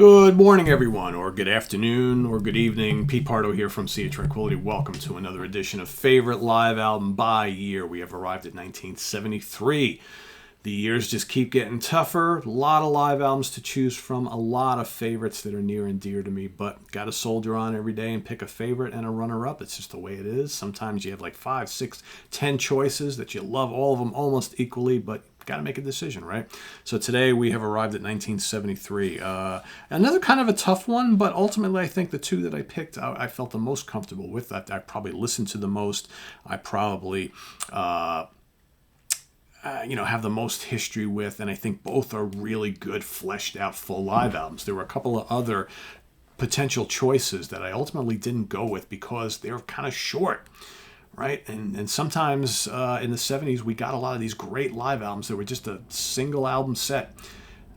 Good morning, everyone, or good afternoon, or good evening. Pete Pardo here from Sea of Tranquility. Welcome to another edition of Favorite Live Album by Year. We have arrived at 1973. The years just keep getting tougher. A lot of live albums to choose from. A lot of favorites that are near and dear to me, but got to soldier on every day and pick a favorite and a runner-up. It's just the way it is. Sometimes you have like 5, 6, 10 choices that you love all of them almost equally, but got to make a decision, right? So today we have arrived at 1973. Another kind of a tough one, but ultimately I think the two that I picked I felt the most comfortable with, that I probably listened to the most. I probably have the most history with, and I think both are really good, fleshed out, full live albums. There were a couple of other potential choices that I ultimately didn't go with because they're kind of short, right? And sometimes in the 70s, we got a lot of these great live albums that were just a single album set,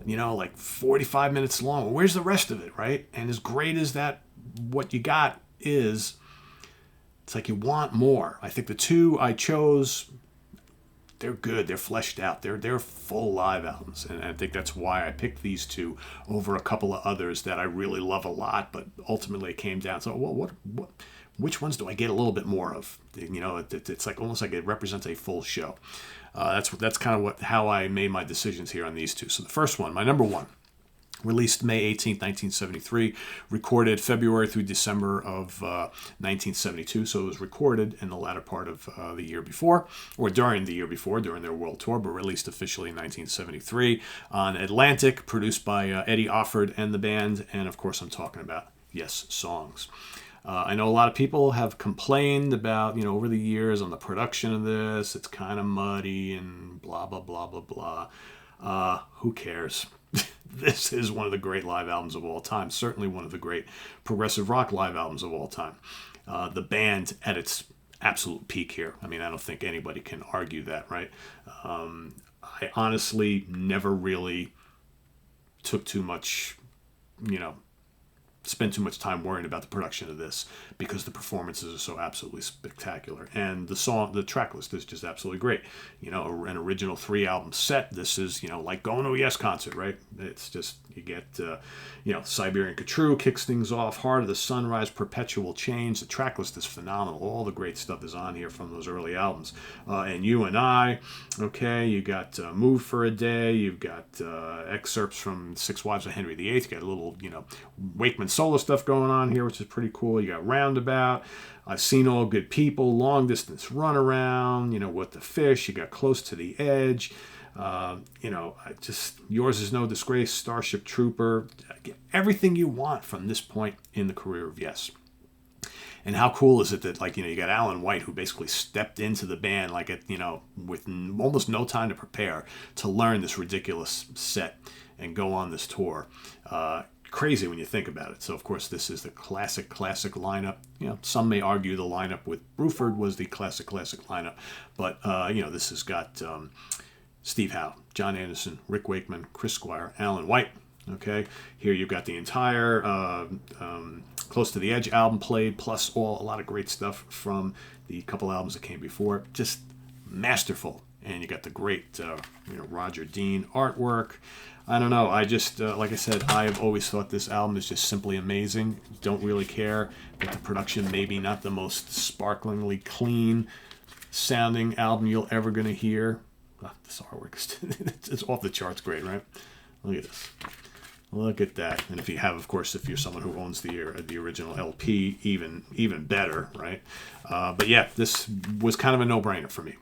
like 45 minutes long. Well, where's the rest of it, right? And as great as that, what you got is, it's like you want more. I think the two I chose, they're good. They're fleshed out. They're full live albums, and I think that's why I picked these two over a couple of others that I really love a lot. But ultimately, it came down to which ones do I get a little bit more of? It's like almost like it represents a full show. That's kind of how I made my decisions here on these two. So the first one, my number one, released May 18th, 1973, recorded February through December of 1972. So it was recorded in the latter part of the year before, or during the year before, during their world tour, but released officially in 1973 on Atlantic, produced by Eddie Offord and the band. And of course, I'm talking about Yessongs. I know a lot of people have complained about, over the years on the production of this. It's kind of muddy and blah, blah, blah, blah, blah. Who cares? This is one of the great live albums of all time. Certainly one of the great progressive rock live albums of all time. The band at its absolute peak here. I mean, I don't think anybody can argue that, right? I honestly never really took too much, spend too much time worrying about the production of this because the performances are so absolutely spectacular. And the track list is just absolutely great. An original 3-album set. This is, like going to a Yes concert, right? It's just, you get, Siberian Khatru kicks things off, Heart of the Sunrise, Perpetual Change. The track list is phenomenal. All the great stuff is on here from those early albums. And You and I, okay, you got Move for a Day, you've got excerpts from Six Wives of Henry VIII, you got a little, Wakeman solo stuff going on here, which is pretty cool. You got Roundabout, I've Seen All Good People, Long Distance Runaround, What the Fish, you got Close to the Edge, Yours Is No Disgrace, Starship Trooper, everything you want from this point in the career of Yes. And how cool is it that, you got Alan White, who basically stepped into the band, with almost no time to prepare to learn this ridiculous set and go on this tour. Crazy when you think about it. So, of course, this is the classic lineup. Some may argue the lineup with Bruford was the classic lineup. But, this has got Steve Howe, John Anderson, Rick Wakeman, Chris Squire, Alan White. Okay, here you've got the entire Close to the Edge album played, plus a lot of great stuff from the couple albums that came before. Just masterful. And you got the great, Roger Dean artwork. I don't know. I just, like I said, I've always thought this album is just simply amazing. Don't really care that the production maybe not the most sparklingly clean sounding album you're ever going to hear. This artwork is it's off the charts great, right? Look at this. Look at that. And if you're someone who owns the original LP, even better, right? But yeah, this was kind of a no-brainer for me.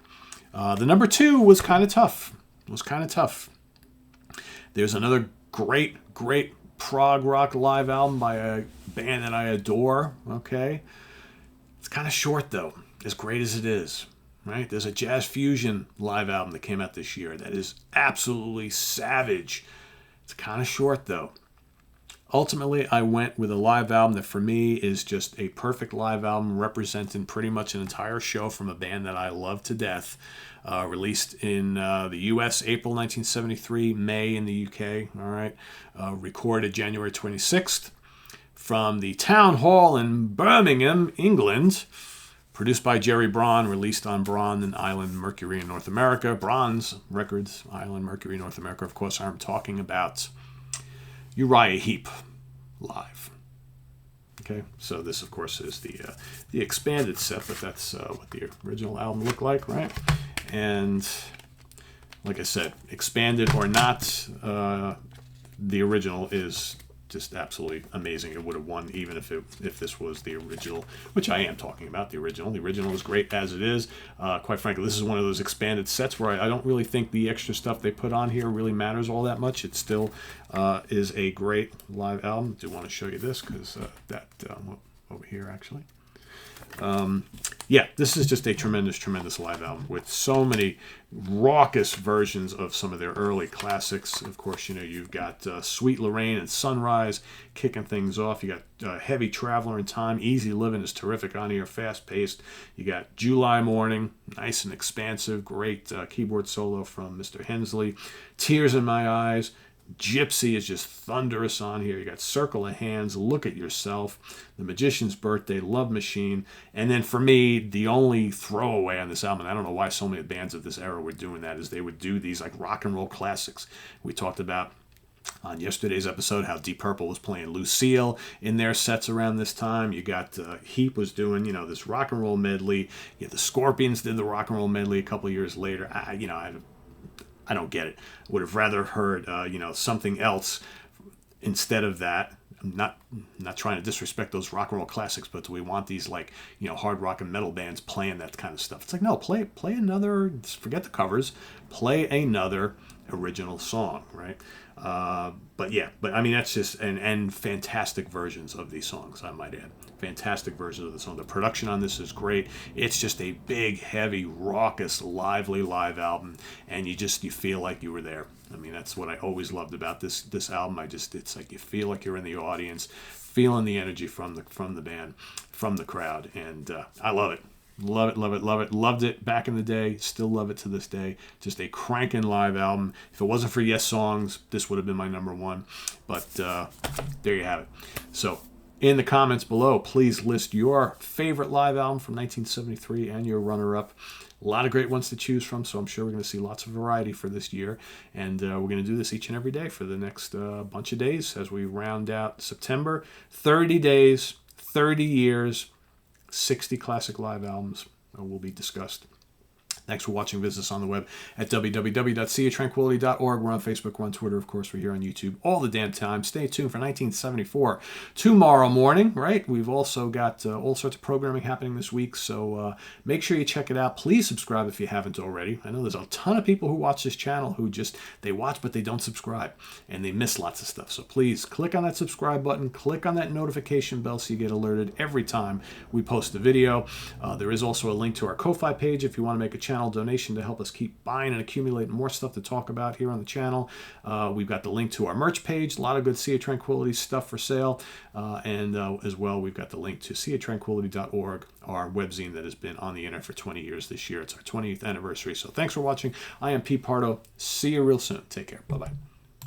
The number 2 was kind of tough. There's another great prog rock live album by a band that I adore, okay? It's kind of short, though, as great as it is, right? There's a jazz fusion live album that came out this year that is absolutely savage. It's kind of short, though. Ultimately, I went with a live album that for me is just a perfect live album representing pretty much an entire show from a band that I love to death. Released in the U.S. April 1973, May in the U.K., all right. Recorded January 26th from the Town Hall in Birmingham, England. Produced by Jerry Braun, released on Braun and Island Mercury in North America. Braun's Records, Island Mercury, North America. Of course, I'm talking about Uriah Heep. live. Okay, so this, of course, is the expanded set, but that's what the original album looked like, right? And like I said, expanded or not, the original is just absolutely amazing. It would have won even if this was the original, which I am talking about, the original. The original is great as it is. Quite frankly, this is one of those expanded sets where I don't really think the extra stuff they put on here really matters all that much. It still is a great live album. I do want to show you this because over here, actually. Yeah, this is just a tremendous, tremendous live album with so many raucous versions of some of their early classics. Of course, you know, you've got Sweet Lorraine and Sunrise kicking things off. You got Heavy Traveler in Time. Easy Living is terrific on here, fast-paced. You got July Morning, nice and expansive, great keyboard solo from Mr. Hensley. Tears in My Eyes. Gypsy is just thunderous on here. You got Circle of Hands, Look at Yourself, The Magician's Birthday, Love Machine, and then for me, the only throwaway on this album, and I don't know why so many bands of this era were doing that, is they would do these like rock and roll classics. We talked about on yesterday's episode how Deep Purple was playing Lucille in their sets around this time. You got Heep was doing, you know, this rock and roll medley. You got the Scorpions did the rock and roll medley a couple years later. I don't get it. Would have rather heard, something else instead of that. I'm not trying to disrespect those rock and roll classics, but do we want these hard rock and metal bands playing that kind of stuff? It's like, no, play another. Forget the covers. Play another original song, right? But I mean, that's just and fantastic versions of these songs, I might add. Fantastic versions of the song. The production on this is great. It's just a big, heavy, raucous, lively live album, and you feel like you were there. I mean, that's what I always loved about this album. It's like you feel like you're in the audience, feeling the energy from the band, from the crowd, and I love it. Love it, love it, love it. Loved it back in the day. Still love it to this day. Just a cranking live album. If it wasn't for Yessongs, this would have been my number one. But there you have it. So in the comments below, please list your favorite live album from 1973 and your runner-up. A lot of great ones to choose from, so I'm sure we're going to see lots of variety for this year. And we're going to do this each and every day for the next bunch of days as we round out September. 30 days, 30 years, 60 classic live albums will be discussed. Thanks for watching. Visit us on the web at www.seaoftranquility.org. We're on Facebook, we're on Twitter, of course. We're here on YouTube all the damn time. Stay tuned for 1974 tomorrow morning, right? We've also got all sorts of programming happening this week, so make sure you check it out. Please subscribe if you haven't already. I know there's a ton of people who watch this channel who they watch but they don't subscribe, and they miss lots of stuff. So please click on that subscribe button, click on that notification bell so you get alerted every time we post a video. There is also a link to our Ko-Fi page if you want to make a channel donation to help us keep buying and accumulating more stuff to talk about here on the channel. We've got the link to our merch page, a lot of good Sea of Tranquility stuff for sale, and as well we've got the link to seaoftranquility.org, our webzine that has been on the internet for 20 years this year. It's our 20th anniversary. So thanks for watching. I am Pete Pardo. See you real soon. Take care. Bye-bye.